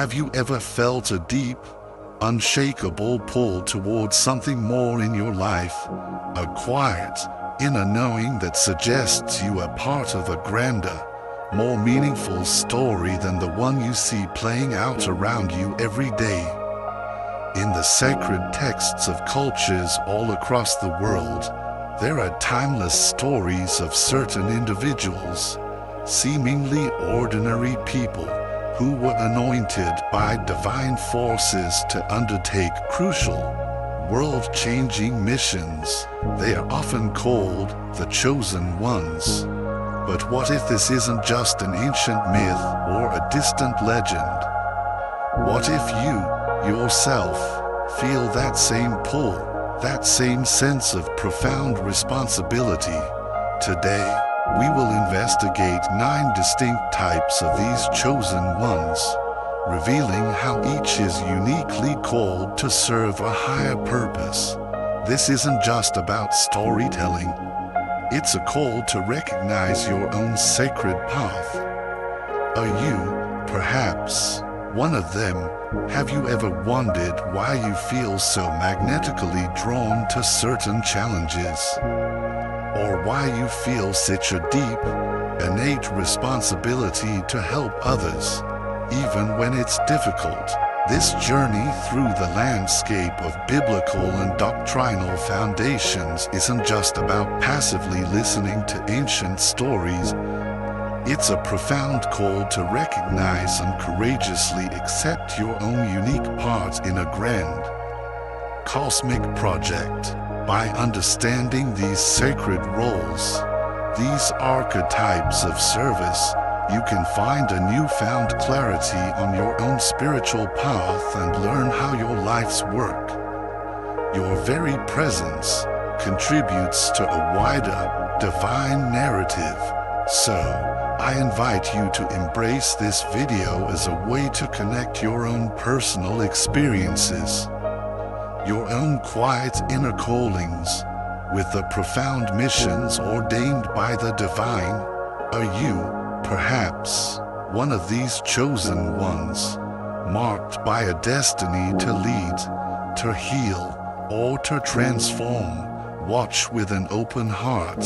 Have you ever felt a deep, unshakable pull towards something more in your life? A quiet, inner knowing that suggests you are part of a grander, more meaningful story than the one you see playing out around you every day. In the sacred texts of cultures all across the world, there are timeless stories of certain individuals, seemingly ordinary people, who were anointed by divine forces to undertake crucial, world-changing missions. They are often called the Chosen Ones. But what if this isn't just an ancient myth or a distant legend? What if you, yourself, feel that same pull, that same sense of profound responsibility? Today, we will investigate 9 distinct types of these chosen ones, revealing how each is uniquely called to serve a higher purpose. This isn't just about storytelling. It's a call to recognize your own sacred path. Are you, perhaps, one of them? Have you ever wondered why you feel so magnetically drawn to certain challenges? Or why you feel such a deep, innate responsibility to help others, even when it's difficult? This journey through the landscape of biblical and doctrinal foundations isn't just about passively listening to ancient stories. It's a profound call to recognize and courageously accept your own unique part in a grand, cosmic project. By understanding these sacred roles, these archetypes of service, you can find a newfound clarity on your own spiritual path and learn how your life's work, your very presence, contributes to a wider, divine narrative. So, I invite you to embrace this video as a way to connect your own personal experiences, your own quiet inner callings, with the profound missions ordained by the divine. Are you, perhaps, one of these chosen ones, marked by a destiny to lead, to heal, or to transform? Watch with an open heart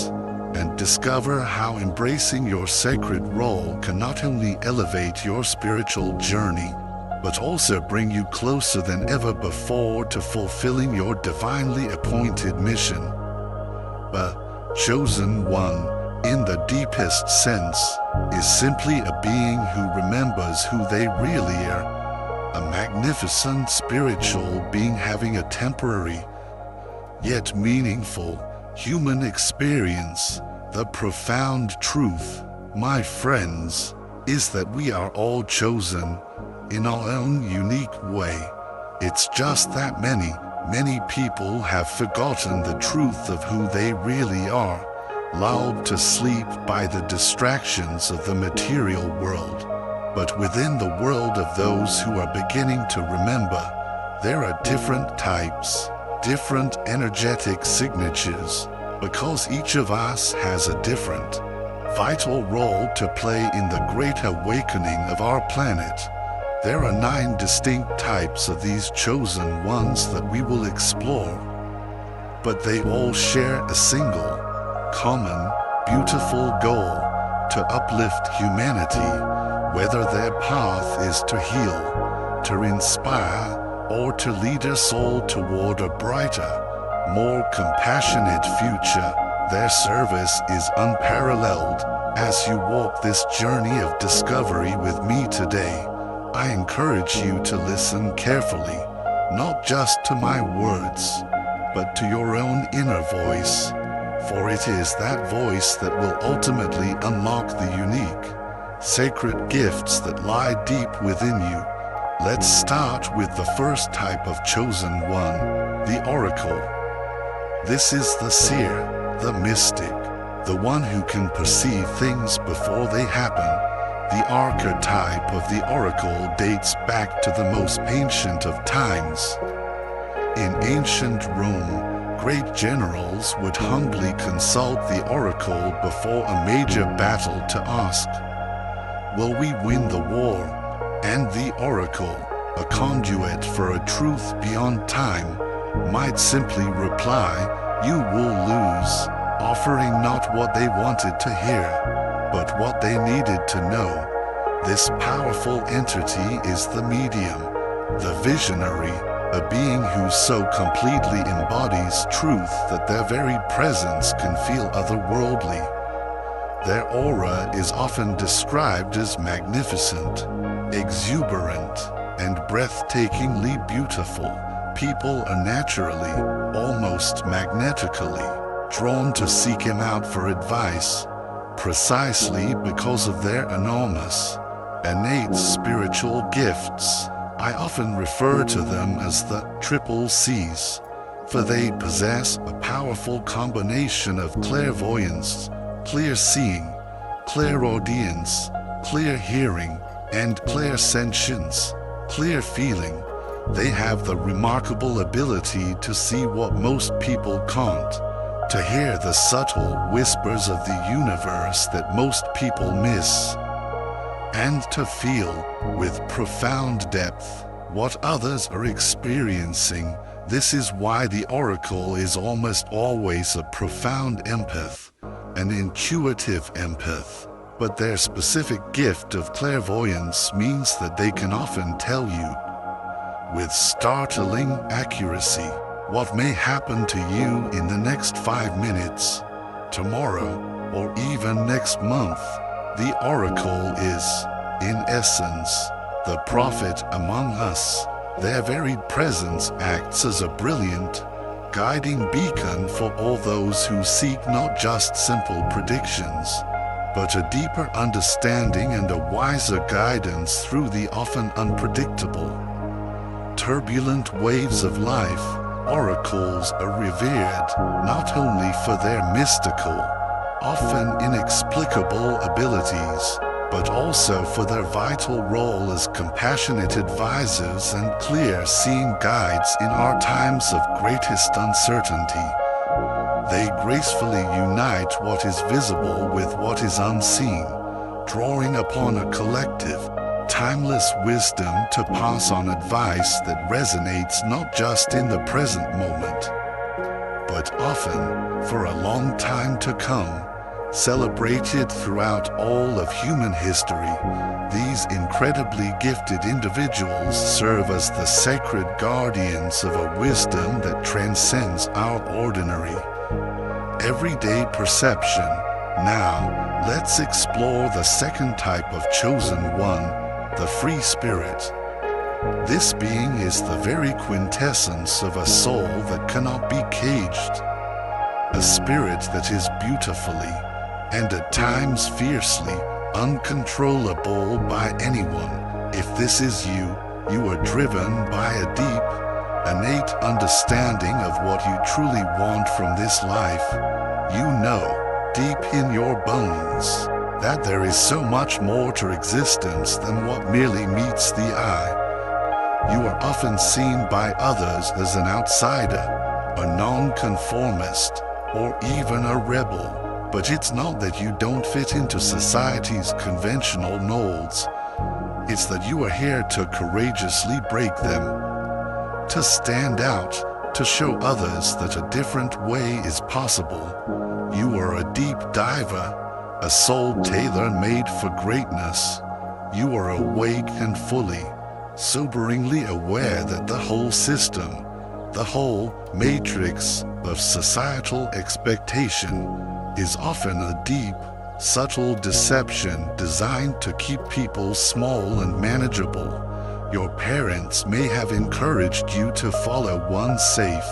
and discover how embracing your sacred role can not only elevate your spiritual journey, but also bring you closer than ever before to fulfilling your divinely appointed mission. A chosen one, in the deepest sense, is simply a being who remembers who they really are, a magnificent spiritual being having a temporary, yet meaningful, human experience. The profound truth, my friends, is that we are all chosen in our own unique way. It's just that many people have forgotten the truth of who they really are, lulled to sleep by the distractions of the material world. But within the world of those who are beginning to remember, there are different types, different energetic signatures, because each of us has a different, vital role to play in the great awakening of our planet. There are 9 distinct types of these chosen ones that we will explore, but they all share a single, common, beautiful goal: to uplift humanity, whether their path is to heal, to inspire, or to lead us all toward a brighter, more compassionate future. Their service is unparalleled. As you walk this journey of discovery with me today, I encourage you to listen carefully, not just to my words, but to your own inner voice, for it is that voice that will ultimately unlock the unique, sacred gifts that lie deep within you. Let's start with the first type of chosen one, the oracle. This is the seer, the mystic, the one who can perceive things before they happen. The archetype of the oracle dates back to the most ancient of times. In ancient Rome, great generals would humbly consult the oracle before a major battle to ask, will we win the war? And the oracle, a conduit for a truth beyond time, might simply reply, "You will lose," offering not what they wanted to hear, but what they needed to know. This powerful entity is the medium, the visionary, a being who so completely embodies truth that their very presence can feel otherworldly. Their aura is often described as magnificent, exuberant, and breathtakingly beautiful. People are naturally, almost magnetically, drawn to seek him out for advice, precisely because of their enormous, innate spiritual gifts. I often refer to them as the triple C's, for they possess a powerful combination of clairvoyance, clear seeing, clairaudience, clear hearing, and clairsentience, clear feeling. They have the remarkable ability to see what most people can't, to hear the subtle whispers of the universe that most people miss, and to feel, with profound depth, what others are experiencing. This is why the oracle is almost always a profound empath, an intuitive empath. But their specific gift of clairvoyance means that they can often tell you, with startling accuracy, what may happen to you in the next 5 minutes, tomorrow, or even next month. The oracle is, in essence, the prophet among us. Their very presence acts as a brilliant, guiding beacon for all those who seek not just simple predictions, but a deeper understanding and a wiser guidance through the often unpredictable, turbulent waves of life. Oracles are revered not only for their mystical, often inexplicable abilities, but also for their vital role as compassionate advisors and clear-seeing guides in our times of greatest uncertainty. They gracefully unite what is visible with what is unseen, drawing upon a collective, timeless wisdom to pass on advice that resonates not just in the present moment, but often for a long time to come. Celebrated throughout all of human history, these incredibly gifted individuals serve as the sacred guardians of a wisdom that transcends our ordinary, everyday perception. Now, let's explore the second type of chosen one, the free spirit. This being is the very quintessence of a soul that cannot be caged, a spirit that is beautifully, and at times fiercely, uncontrollable by anyone. If this is you, you are driven by a deep, innate understanding of what you truly want from this life. You know, deep in your bones, that there is so much more to existence than what merely meets the eye. You are often seen by others as an outsider, a nonconformist, or even a rebel. But it's not that you don't fit into society's conventional molds. It's that you are here to courageously break them, to stand out, to show others that a different way is possible. You are a deep diver, a soul tailor-made for greatness. You are awake and fully, soberingly aware that the whole system, the whole matrix of societal expectation, is often a deep, subtle deception designed to keep people small and manageable. Your parents may have encouraged you to follow one safe,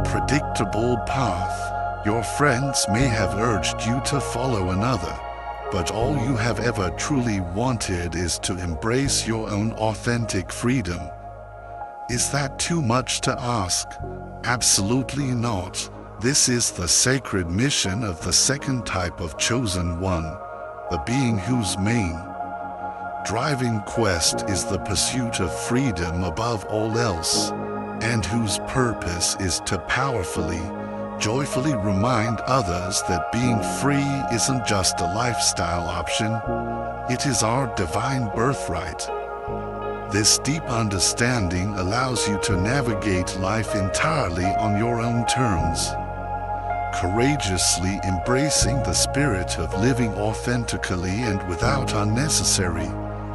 predictable path. Your friends may have urged you to follow another. But all you have ever truly wanted is to embrace your own authentic freedom. Is that too much to ask? Absolutely not. This is the sacred mission of the second type of chosen one, the being whose main, driving quest is the pursuit of freedom above all else, and whose purpose is to powerfully, joyfully remind others that being free isn't just a lifestyle option, it is our divine birthright. This deep understanding allows you to navigate life entirely on your own terms, courageously embracing the spirit of living authentically and without unnecessary,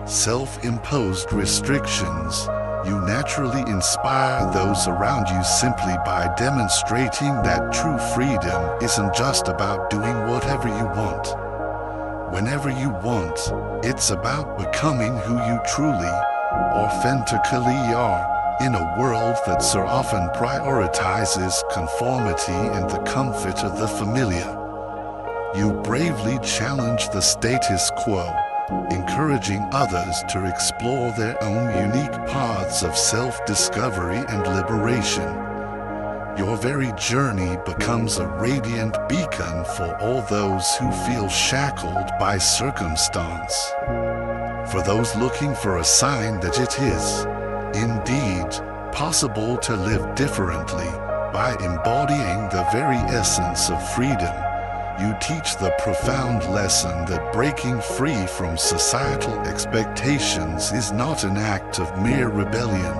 self-imposed restrictions. You naturally inspire those around you simply by demonstrating that true freedom isn't just about doing whatever you want, whenever you want. It's about becoming who you truly, authentically are, in a world that so often prioritizes conformity and the comfort of the familiar. You bravely challenge the status quo, encouraging others to explore their own unique paths of self-discovery and liberation. Your very journey becomes a radiant beacon for all those who feel shackled by circumstance. For those looking for a sign that it is, indeed, possible to live differently by embodying the very essence of freedom, you teach the profound lesson that breaking free from societal expectations is not an act of mere rebellion,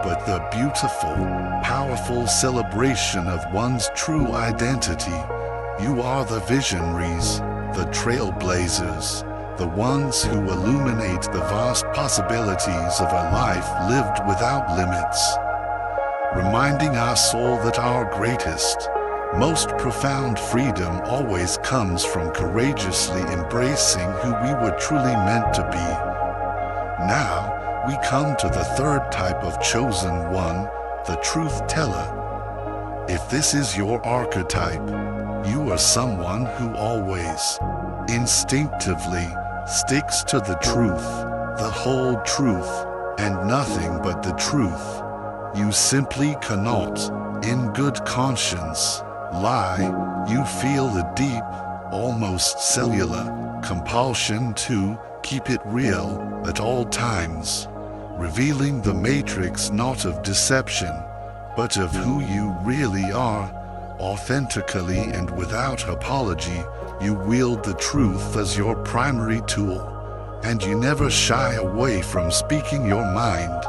but the beautiful, powerful celebration of one's true identity. You are the visionaries, the trailblazers, the ones who illuminate the vast possibilities of a life lived without limits, reminding us all that our greatest, most profound freedom always comes from courageously embracing who we were truly meant to be. Now, we come to the third type of chosen one, the truth teller. If this is your archetype, you are someone who always, instinctively, sticks to the truth, the whole truth, and nothing but the truth. You simply cannot, in good conscience, lie. You feel the deep, almost cellular, compulsion to keep it real at all times, revealing the matrix not of deception, but of who you really are, authentically and without apology. You wield the truth as your primary tool, and you never shy away from speaking your mind,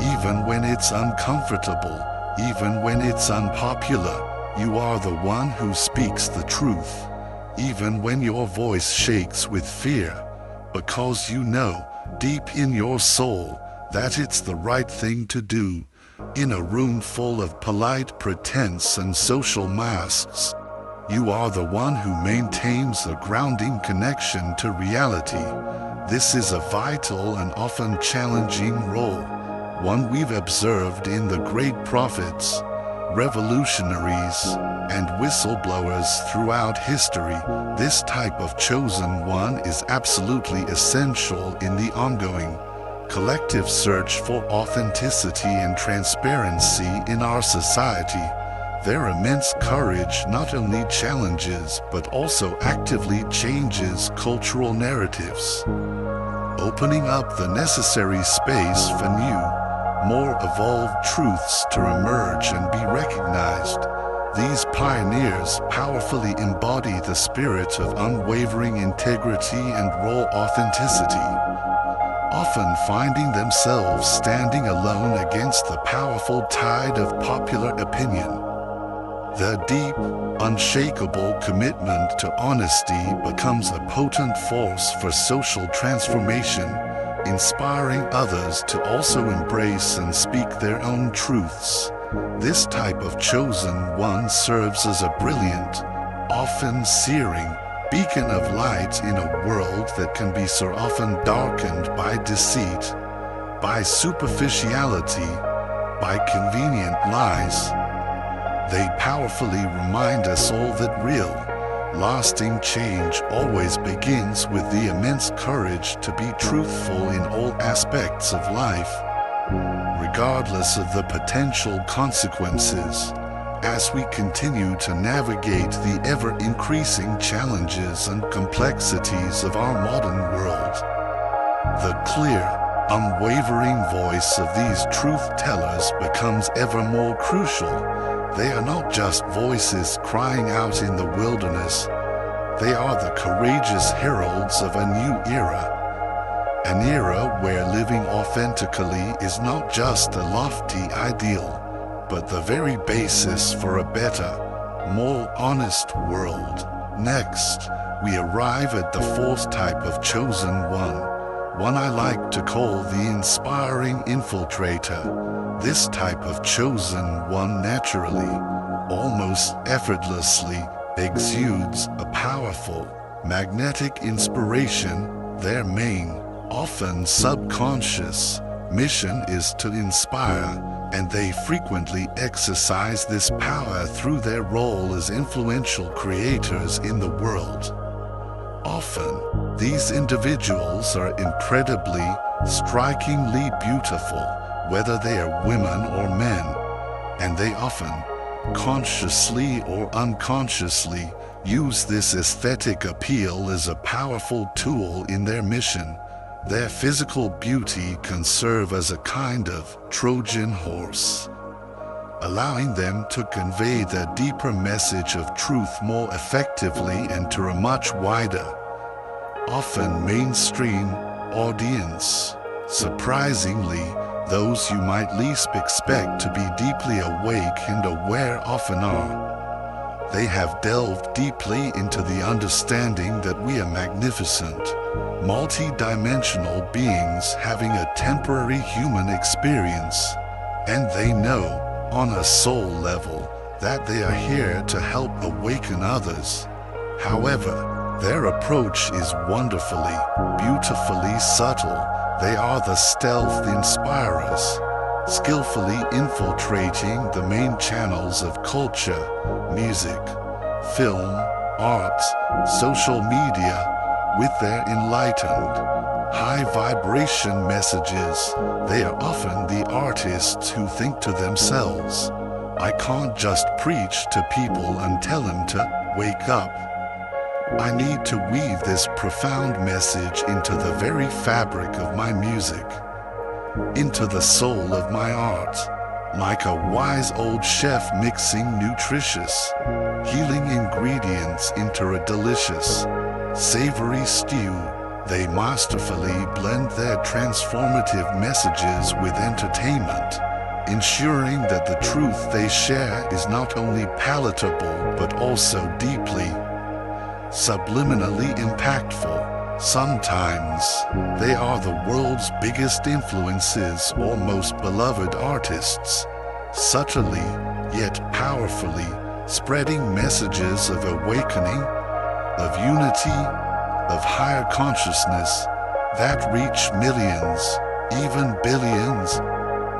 even when it's uncomfortable, even when it's unpopular. You are the one who speaks the truth, even when your voice shakes with fear, because you know, deep in your soul, that it's the right thing to do. In a room full of polite pretense and social masks, you are the one who maintains a grounding connection to reality. This is a vital and often challenging role, one we've observed in the great prophets, revolutionaries, and whistleblowers throughout history. This type of chosen one is absolutely essential in the ongoing, collective search for authenticity and transparency in our society. Their immense courage not only challenges but also actively changes cultural narratives, opening up the necessary space for new, more evolved truths to emerge and be recognized. These pioneers powerfully embody the spirit of unwavering integrity and raw authenticity, often finding themselves standing alone against the powerful tide of popular opinion. Their deep, unshakable commitment to honesty becomes a potent force for social transformation, inspiring others to also embrace and speak their own truths. This type of chosen one serves as a brilliant, often searing, beacon of light in a world that can be so often darkened by deceit, by superficiality, by convenient lies. They powerfully remind us all that real, lasting change always begins with the immense courage to be truthful in all aspects of life, regardless of the potential consequences. As we continue to navigate the ever-increasing challenges and complexities of our modern world, the clear, unwavering voice of these truth-tellers becomes ever more crucial. They are not just voices crying out in the wilderness. They are the courageous heralds of a new era, An era where living authentically is not just a lofty ideal, but the very basis for a better, more honest world. Next, we arrive at the fourth type of chosen one I like to call the inspiring infiltrator. This type of chosen one naturally, almost effortlessly, exudes a powerful, magnetic inspiration. Their main, often subconscious, mission is to inspire, and they frequently exercise this power through their role as influential creators in the world. Often, these individuals are incredibly, strikingly beautiful, whether they are women or men, and they often, consciously or unconsciously, use this aesthetic appeal as a powerful tool in their mission. Their physical beauty can serve as a kind of Trojan horse, allowing them to convey their deeper message of truth more effectively and to a much wider, often mainstream, audience. Surprisingly, those you might least expect to be deeply awake and aware often are. They have delved deeply into the understanding that we are magnificent, multi-dimensional beings having a temporary human experience, and they know, on a soul level, that they are here to help awaken others. However, their approach is wonderfully, beautifully subtle. They are the stealth inspirers, skillfully infiltrating the main channels of culture, music, film, art, social media, with their enlightened, high-vibration messages. They are often the artists who think to themselves, I can't just preach to people and tell them to wake up. I need to weave this profound message into the very fabric of my music, into the soul of my art, like a wise old chef mixing nutritious, healing ingredients into a delicious, savory stew. They masterfully blend their transformative messages with entertainment, ensuring that the truth they share is not only palatable but also deeply, subliminally impactful. Sometimes, they are the world's biggest influences or most beloved artists, subtly, yet powerfully, spreading messages of awakening, of unity, of higher consciousness, that reach millions, even billions,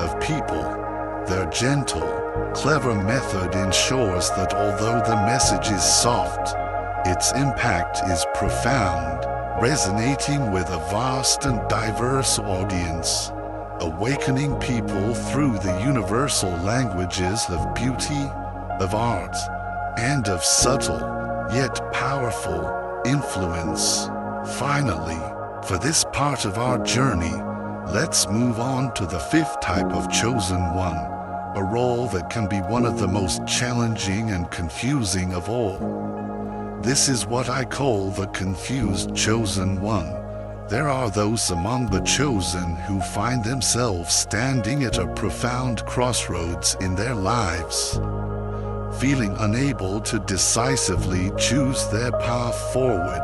of people. Their gentle, clever method ensures that although the message is soft, its impact is profound, resonating with a vast and diverse audience, awakening people through the universal languages of beauty, of art, and of subtle, yet powerful, influence. Finally, for this part of our journey, let's move on to the fifth type of chosen one, a role that can be one of the most challenging and confusing of all. This is what I call the confused chosen one. There are those among the chosen who find themselves standing at a profound crossroads in their lives, feeling unable to decisively choose their path forward.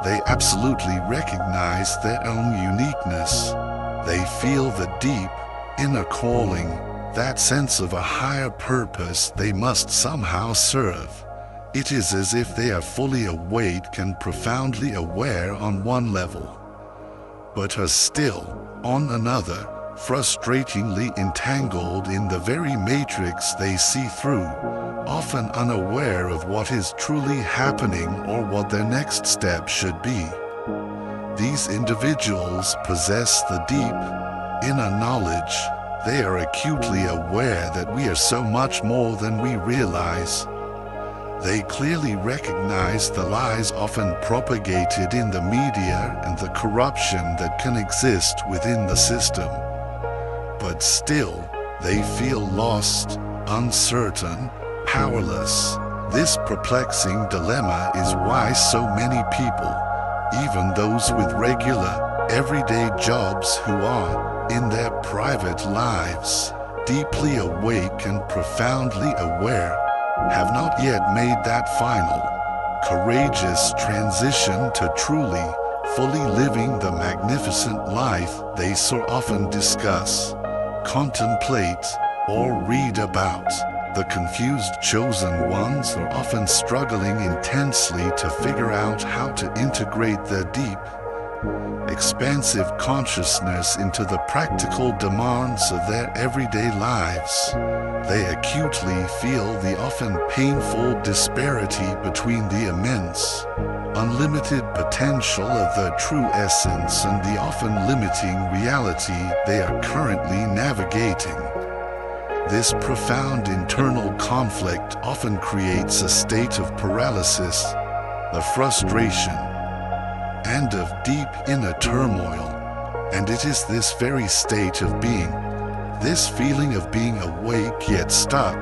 They absolutely recognize their own uniqueness. They feel the deep, inner calling, that sense of a higher purpose they must somehow serve. It is as if they are fully awake and profoundly aware on one level, but are still, on another, frustratingly entangled in the very matrix they see through, often unaware of what is truly happening or what their next step should be. These individuals possess the deep, inner knowledge. They are acutely aware that we are so much more than we realize. They clearly recognize the lies often propagated in the media and the corruption that can exist within the system. But still, they feel lost, uncertain, powerless. This perplexing dilemma is why so many people, even those with regular, everyday jobs who are, in their private lives, deeply awake and profoundly aware, have not yet made that final, courageous transition to truly, fully living the magnificent life they so often discuss, contemplate, or read about. The confused chosen ones are often struggling intensely to figure out how to integrate their deep, expansive consciousness into the practical demands of their everyday lives. They acutely feel the often painful disparity between the immense, unlimited potential of their true essence and the often limiting reality they are currently navigating. This profound internal conflict often creates a state of paralysis, of frustration, and of deep inner turmoil. And it is this very state of being, this feeling of being awake yet stuck,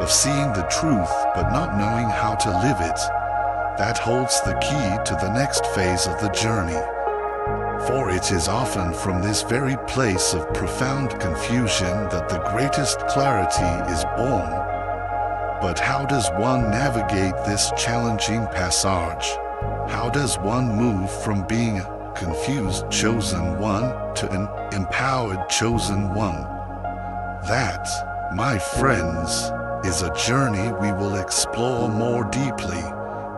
of seeing the truth but not knowing how to live it, that holds the key to the next phase of the journey. For it is often from this very place of profound confusion that the greatest clarity is born. But how does one navigate this challenging passage? How does one move from being a confused chosen one to an empowered chosen one? That, my friends, is a journey we will explore more deeply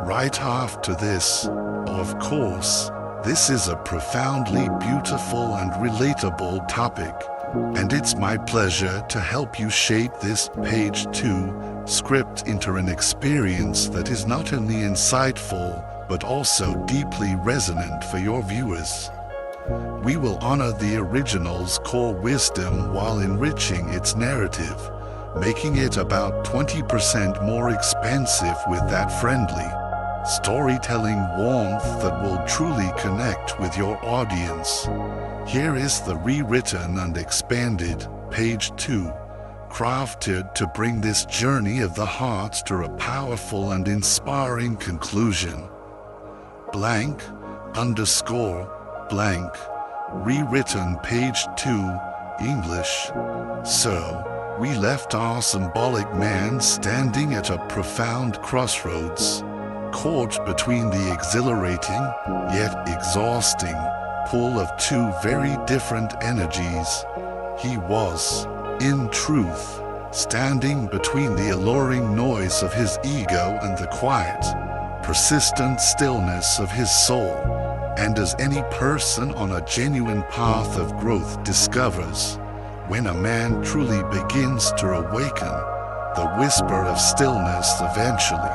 right after this. Of course, this is a profoundly beautiful and relatable topic, and it's my pleasure to help you shape this page 2 script into an experience that is not only insightful but also deeply resonant for your viewers. We will honor the original's core wisdom while enriching its narrative, making it about 20% more expansive with that friendly, storytelling warmth that will truly connect with your audience. Here is the rewritten and expanded page 2, crafted to bring this journey of the heart to a powerful and inspiring conclusion. Blank, underscore, blank, rewritten page 2, English. So, we left our symbolic man standing at a profound crossroads, caught between the exhilarating, yet exhausting, pull of two very different energies. He was, in truth, standing between the alluring noise of his ego and the quiet, persistent stillness of his soul. And as any person on a genuine path of growth discovers, when a man truly begins to awaken, the whisper of stillness eventually,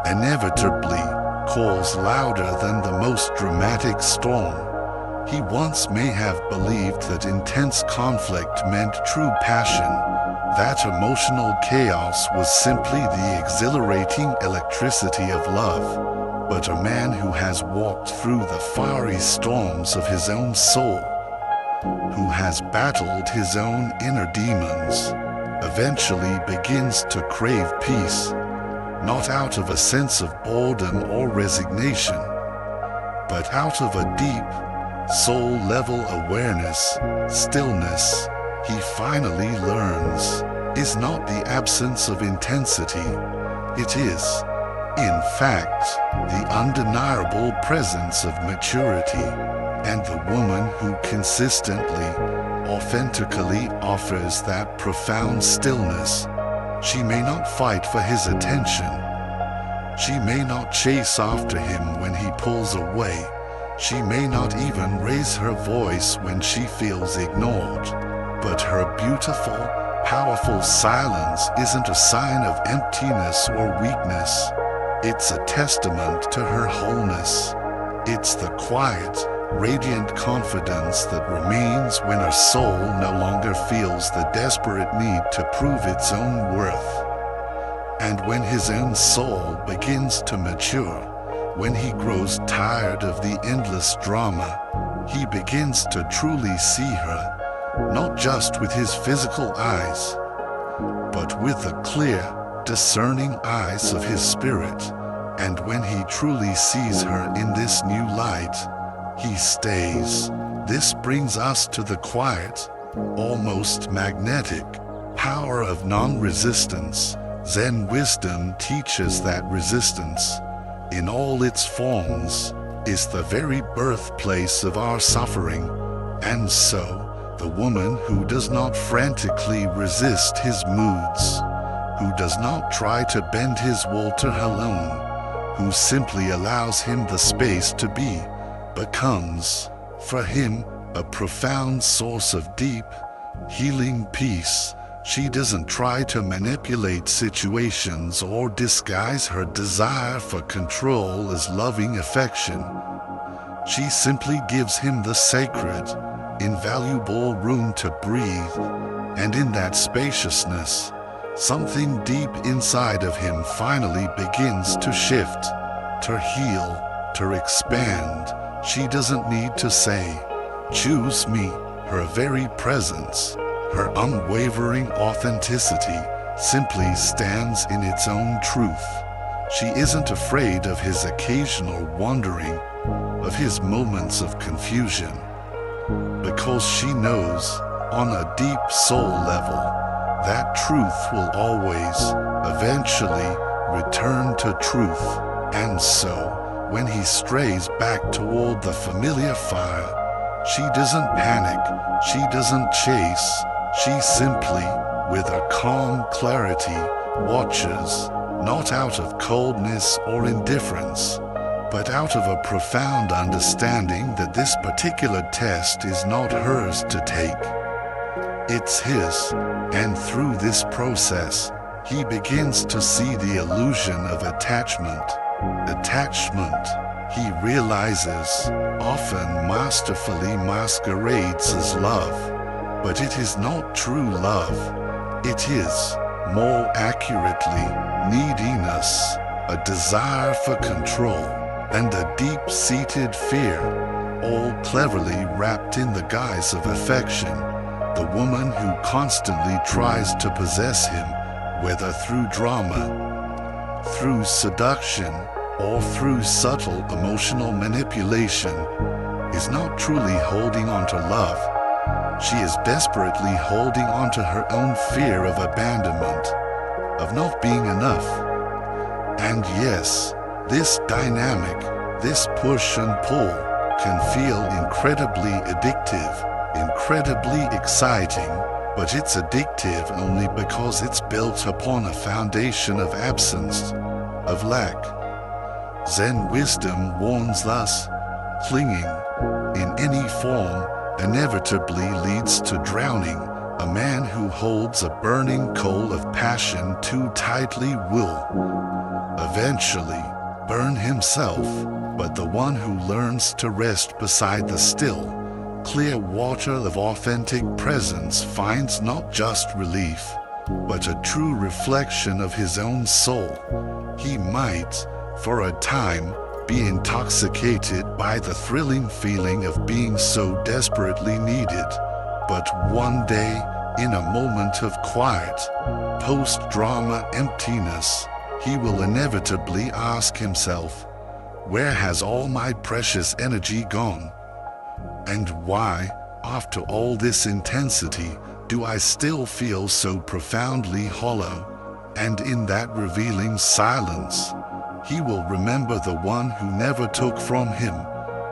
inevitably, calls louder than the most dramatic storm. He once may have believed that intense conflict meant true passion, that emotional chaos was simply the exhilarating electricity of love. But a man who has walked through the fiery storms of his own soul, who has battled his own inner demons, eventually begins to crave peace, not out of a sense of boredom or resignation, but out of a deep, soul-level awareness. Stillness, he finally learns, is not the absence of intensity. It is, in fact, the undeniable presence of maturity. And the woman who consistently, authentically offers that profound stillness, she may not fight for his attention. She may not chase after him when he pulls away. She may not even raise her voice when she feels ignored. But her beautiful, powerful silence isn't a sign of emptiness or weakness. It's a testament to her wholeness. It's the quiet, radiant confidence that remains when a soul no longer feels the desperate need to prove its own worth. And when his own soul begins to mature, when he grows tired of the endless drama, he begins to truly see her, not just with his physical eyes, but with the clear, discerning eyes of his spirit. And when he truly sees her in this new light, he stays. This brings us to the quiet, almost magnetic, power of non-resistance. Zen wisdom teaches that resistance, in all its forms, is the very birthplace of our suffering, and so, the woman who does not frantically resist his moods, who does not try to bend his will to her own, who simply allows him the space to be, becomes, for him, a profound source of deep, healing peace. She doesn't try to manipulate situations or disguise her desire for control as loving affection. She simply gives him the sacred, invaluable room to breathe, and in that spaciousness, something deep inside of him finally begins to shift, to heal, to expand. She doesn't need to say, "Choose me." Her very presence, her unwavering authenticity, simply stands in its own truth. She isn't afraid of his occasional wandering, of his moments of confusion, because she knows, on a deep soul level, that truth will always, eventually, return to truth. And so, when he strays back toward the familiar fire, she doesn't panic, she doesn't chase, she simply, with a calm clarity, watches, not out of coldness or indifference, but out of a profound understanding that this particular test is not hers to take. It's his, and through this process, he begins to see the illusion of attachment. Attachment, he realizes, often masterfully masquerades as love, but it is not true love. It is, more accurately, neediness, a desire for control, and a deep-seated fear, all cleverly wrapped in the guise of affection. The woman who constantly tries to possess him, whether through drama, through seduction, or through subtle emotional manipulation, is not truly holding on to love. She is desperately holding on to her own fear of abandonment, of not being enough. And yes, this dynamic, this push and pull, can feel incredibly addictive, incredibly exciting, but it's addictive only because it's built upon a foundation of absence, of lack. Zen wisdom warns us, clinging, in any form, inevitably leads to drowning. A man who holds a burning coal of passion too tightly will eventually burn himself, but the one who learns to rest beside the still, clear water of authentic presence finds not just relief, but a true reflection of his own soul. He might, for a time, be intoxicated by the thrilling feeling of being so desperately needed, but one day, in a moment of quiet, post-drama emptiness, he will inevitably ask himself, "Where has all my precious energy gone? And why, after all this intensity, do I still feel so profoundly hollow?" And in that revealing silence, he will remember the one who never took from him,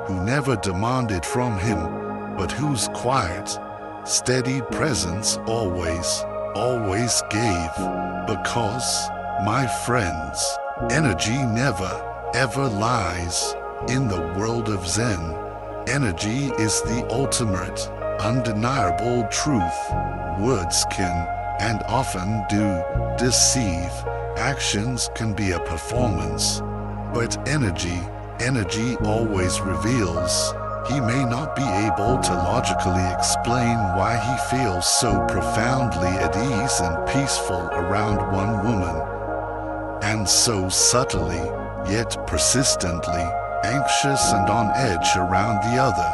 who never demanded from him, but whose quiet, steady presence always gave. Because, my friends, energy never, ever lies. In the world of Zen, energy is the ultimate, undeniable truth. Words can, and often do, deceive. Actions can be a performance. But energy always reveals. He may not be able to logically explain why he feels so profoundly at ease and peaceful around one woman, and so subtly, yet persistently, anxious and on edge around the other.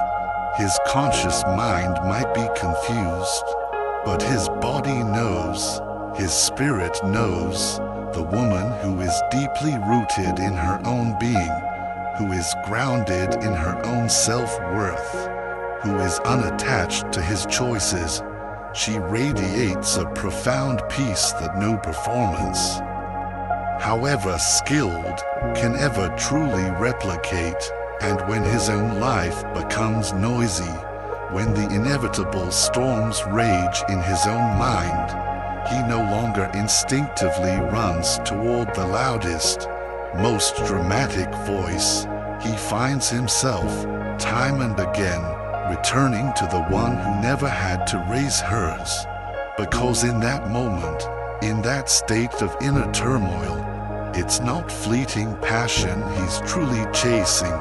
His conscious mind might be confused, but his body knows, his spirit knows, the woman who is deeply rooted in her own being, who is grounded in her own self-worth, who is unattached to his choices. She radiates a profound peace that no performance, however skilled, can ever truly replicate. And when his own life becomes noisy, when the inevitable storms rage in his own mind, he no longer instinctively runs toward the loudest, most dramatic voice. He finds himself, time and again, returning to the one who never had to raise hers. Because in that moment, in that state of inner turmoil, it's not fleeting passion he's truly chasing,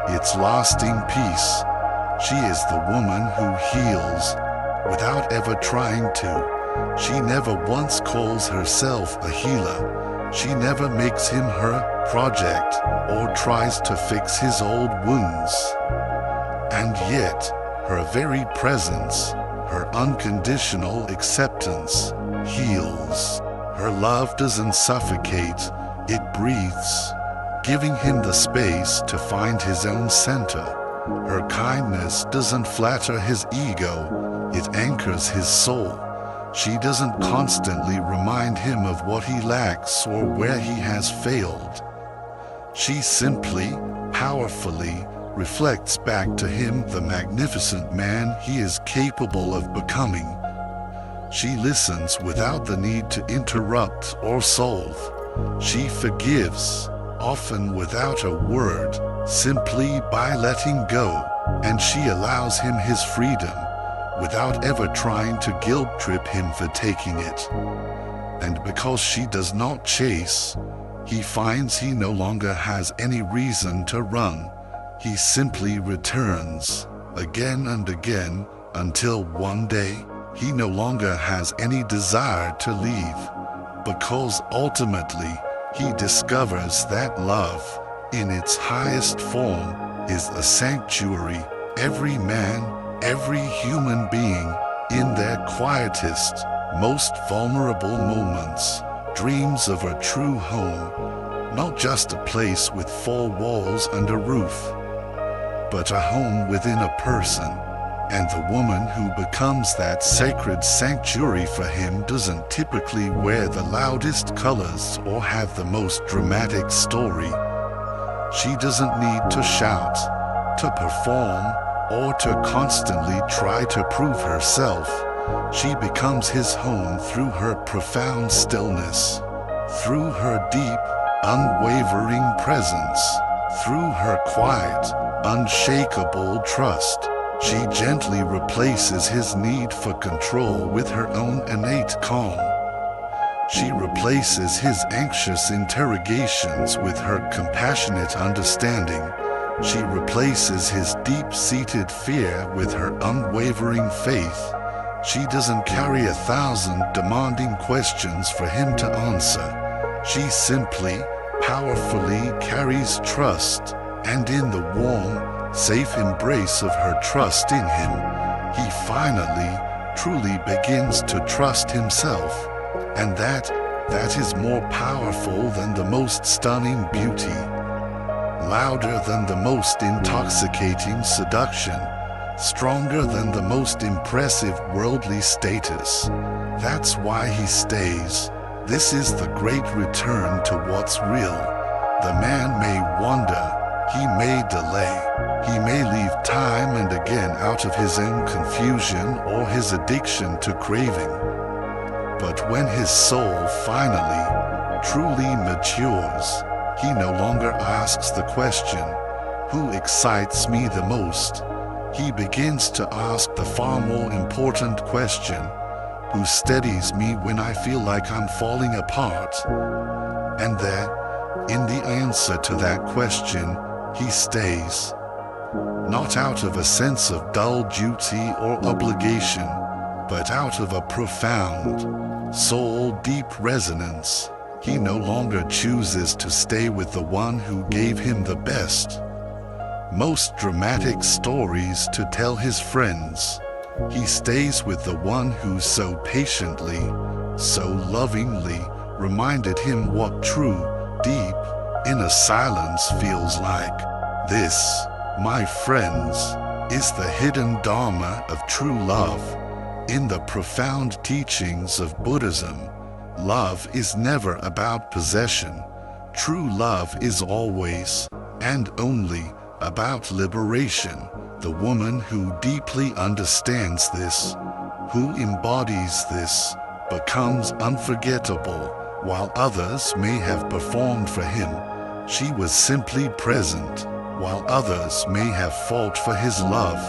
it's lasting peace. She is the woman who heals without ever trying to. She never once calls herself a healer. She never makes him her project or tries to fix his old wounds. And yet, her very presence, her unconditional acceptance, heals. Her love doesn't suffocate, it breathes, giving him the space to find his own center. Her kindness doesn't flatter his ego, it anchors his soul. She doesn't constantly remind him of what he lacks or where he has failed. She simply, powerfully, reflects back to him the magnificent man he is capable of becoming. She listens without the need to interrupt or solve. She forgives, often without a word, simply by letting go, and she allows him his freedom, without ever trying to guilt-trip him for taking it. And because she does not chase, he finds he no longer has any reason to run. He simply returns, again and again, until one day, he no longer has any desire to leave. Because ultimately, he discovers that love, in its highest form, is a sanctuary. Every man, every human being, in their quietest, most vulnerable moments, dreams of a true home, not just a place with four walls and a roof, but a home within a person. And the woman who becomes that sacred sanctuary for him doesn't typically wear the loudest colors or have the most dramatic story. She doesn't need to shout, to perform, or to constantly try to prove herself. She becomes his home through her profound stillness, through her deep, unwavering presence, through her quiet, unshakable trust. She gently replaces his need for control with her own innate calm. She replaces his anxious interrogations with her compassionate understanding. She replaces his deep-seated fear with her unwavering faith. She doesn't carry 1,000 demanding questions for him to answer. She simply, powerfully carries trust, and in the warm, safe embrace of her trust in him, he finally, truly begins to trust himself. And that is more powerful than the most stunning beauty, louder than the most intoxicating seduction, stronger than the most impressive worldly status. That's why he stays. This is the great return to what's real. The man may wander, he may delay, he may leave time and again out of his own confusion or his addiction to craving. But when his soul finally, truly matures, he no longer asks the question, who excites me the most? He begins to ask the far more important question, who steadies me when I feel like I'm falling apart? And there, in the answer to that question, he stays. Not out of a sense of dull duty or obligation, but out of a profound, soul-deep resonance. He no longer chooses to stay with the one who gave him the best, most dramatic stories to tell his friends. He stays with the one who so patiently, so lovingly reminded him what true, deep, inner silence feels like. This, my friends, is the hidden Dharma of true love. In the profound teachings of Buddhism, love is never about possession. True love is always, and only, about liberation. The woman who deeply understands this, who embodies this, becomes unforgettable. While others may have performed for him, she was simply present. While others may have fought for his love,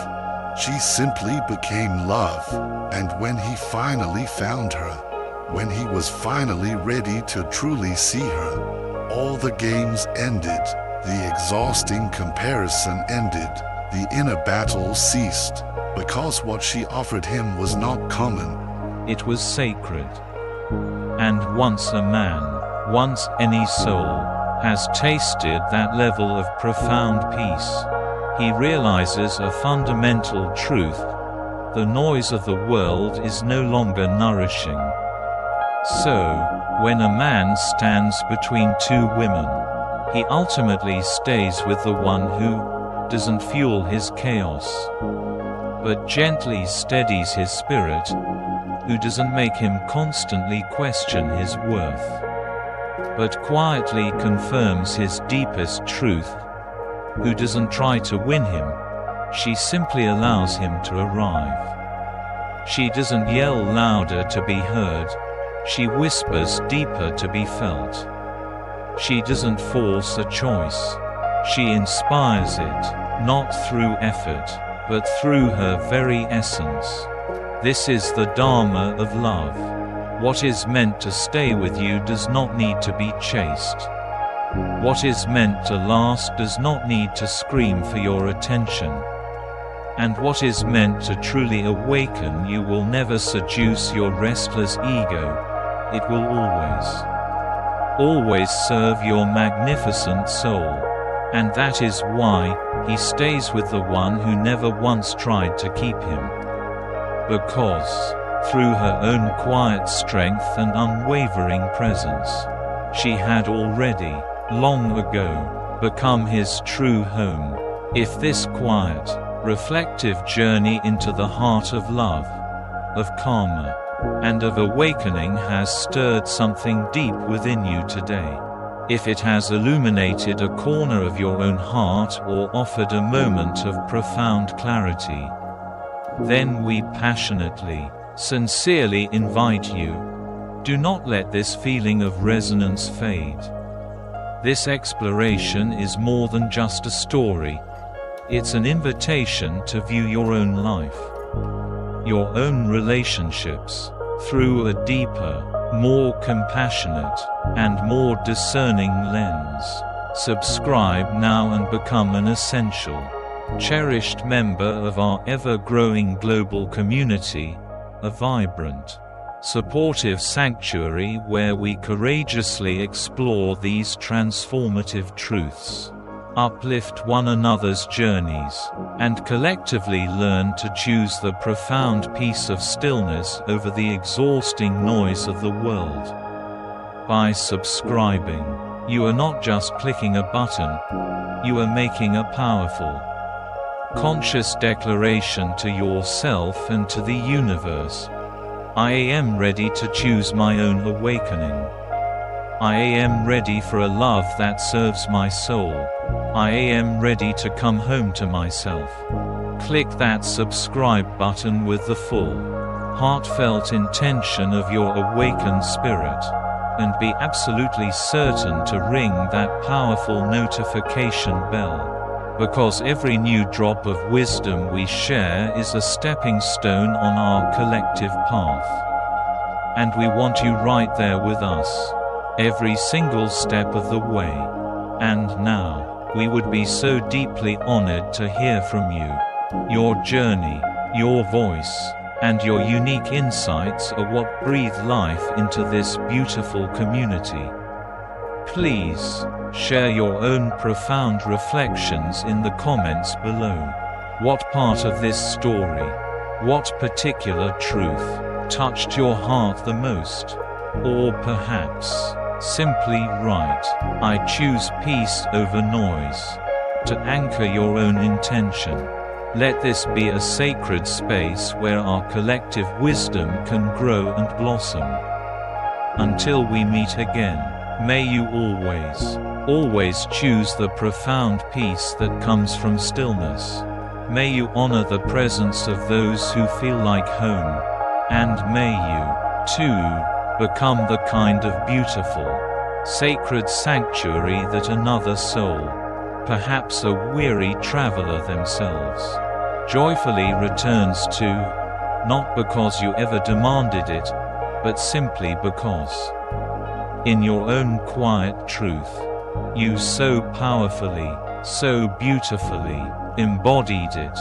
she simply became love. And when he finally found her, when he was finally ready to truly see her, all the games ended, the exhausting comparison ended, the inner battle ceased, because what she offered him was not common. It was sacred. And once a man, once any soul, has tasted that level of profound peace, he realizes a fundamental truth: the noise of the world is no longer nourishing. So, when a man stands between two women, he ultimately stays with the one who doesn't fuel his chaos, but gently steadies his spirit, who doesn't make him constantly question his worth, but quietly confirms his deepest truth, who doesn't try to win him, she simply allows him to arrive. She doesn't yell louder to be heard, she whispers deeper to be felt. She doesn't force a choice, she inspires it, not through effort, but through her very essence. This is the Dharma of love. What is meant to stay with you does not need to be chased. What is meant to last does not need to scream for your attention. And what is meant to truly awaken you will never seduce your restless ego. It will always serve your magnificent soul. And that is why he stays with the one who never once tried to keep him. Because, through her own quiet strength and unwavering presence, she had already, long ago, become his true home. If this quiet, reflective journey into the heart of love, of karma, and of awakening has stirred something deep within you today, if it has illuminated a corner of your own heart or offered a moment of profound clarity, then we passionately, sincerely invite you, do not let this feeling of resonance fade. This exploration is more than just a story. It's an invitation to view your own life, your own relationships, through a deeper, more compassionate, and more discerning lens. Subscribe now and become an essential, cherished member of our ever-growing global community, a vibrant, supportive sanctuary where we courageously explore these transformative truths, uplift one another's journeys, and collectively learn to choose the profound peace of stillness over the exhausting noise of the world. By subscribing, you are not just clicking a button, you are making a powerful, conscious declaration to yourself and to the universe. I am ready to choose my own awakening. I am ready for a love that serves my soul. I am ready to come home to myself. Click that subscribe button with the full, heartfelt intention of your awakened spirit, and be absolutely certain to ring that powerful notification bell. Because every new drop of wisdom we share is a stepping stone on our collective path. And we want you right there with us, every single step of the way. And now, we would be so deeply honored to hear from you. Your journey, your voice, and your unique insights are what breathe life into this beautiful community. Please, share your own profound reflections in the comments below. What part of this story, what particular truth, touched your heart the most? Or perhaps, simply write, I choose peace over noise. to anchor your own intention. Let this be a sacred space where our collective wisdom can grow and blossom. Until we meet again, may you always choose the profound peace that comes from stillness. May you honor the presence of those who feel like home. And may you, too, become the kind of beautiful, sacred sanctuary that another soul, perhaps a weary traveler themselves, joyfully returns to, not because you ever demanded it, but simply because, in your own quiet truth, you so powerfully, so beautifully embodied it.